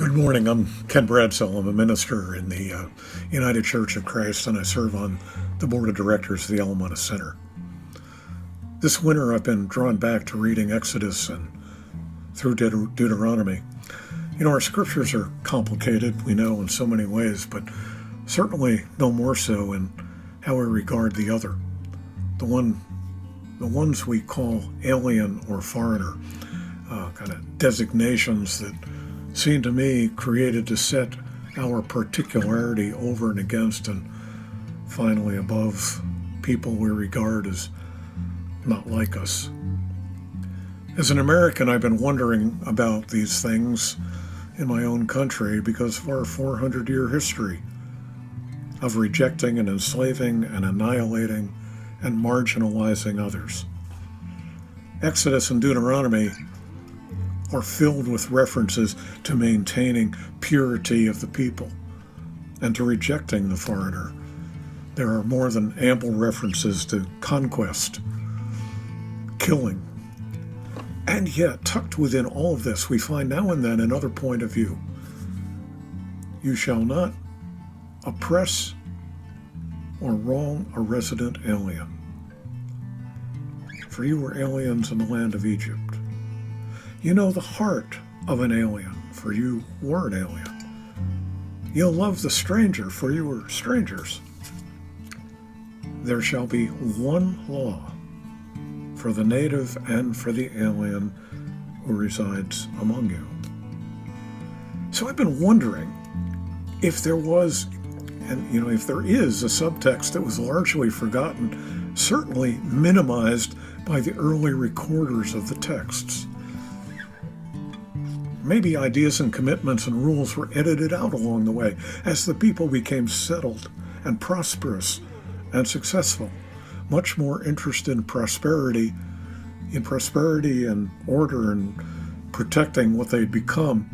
Good morning. I'm Ken Bradsell. I'm a minister in the United Church of Christ, and I serve on the board of directors of the Alameda Center. This winter, I've been drawn back to reading Exodus and through Deuteronomy. You know, our scriptures are complicated, we know, in so many ways, but certainly no more so in how we regard the other. The ones we call alien or foreigner, kind of designations that seem to me created to set our particularity over and against and finally above people we regard as not like us. As an American, I've been wondering about these things in my own country because of our 400-year history of rejecting and enslaving and annihilating and marginalizing others. Exodus and Deuteronomy are filled with references to maintaining purity of the people and to rejecting the foreigner. There are more than ample references to conquest, killing. And yet, tucked within all of this, we find now and then another point of view. You shall not oppress or wrong a resident alien, for you were aliens in the land of Egypt. You know the heart of an alien, for you were an alien. You'll love the stranger, for you were strangers. There shall be one law for the native and for the alien who resides among you. So I've been wondering if there was, and if there is, a subtext that was largely forgotten, certainly minimized by the early recorders of the texts. Maybe ideas and commitments and rules were edited out along the way as the people became settled and prosperous and successful, much more interested in prosperity and order and protecting what they'd become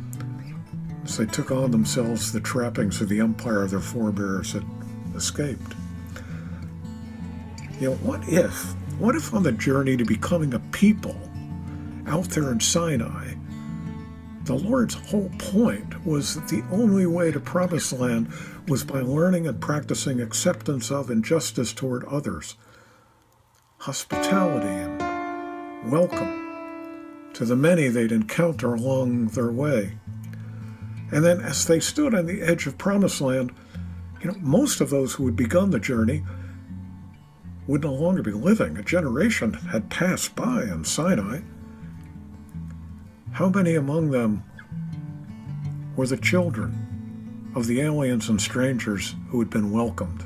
as they took on themselves the trappings of the empire their forebears had escaped. What if on the journey to becoming a people out there in Sinai, the Lord's whole point was that the only way to Promised Land was by learning and practicing acceptance of and justice toward others, hospitality and welcome to the many they'd encounter along their way. And then as they stood on the edge of Promised Land, most of those who had begun the journey would no longer be living. A generation had passed by in Sinai. How many among them were the children of the aliens and strangers who had been welcomed?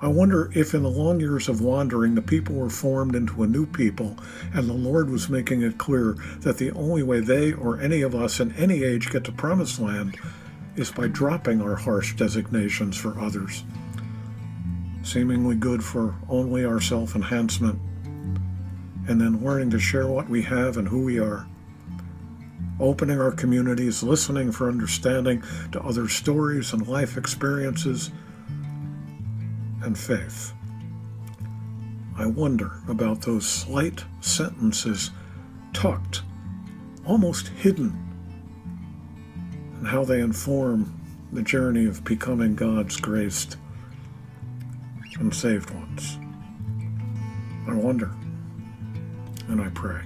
I wonder if in the long years of wandering, the people were formed into a new people, and the Lord was making it clear that the only way they or any of us in any age get to Promised Land is by dropping our harsh designations for others, seemingly good for only our self-enhancement, and then learning to share what we have and who we are, opening our communities, listening for understanding to other stories and life experiences and faith. I wonder about those slight sentences tucked, almost hidden, and how they inform the journey of becoming God's graced and saved ones. I wonder. And I pray.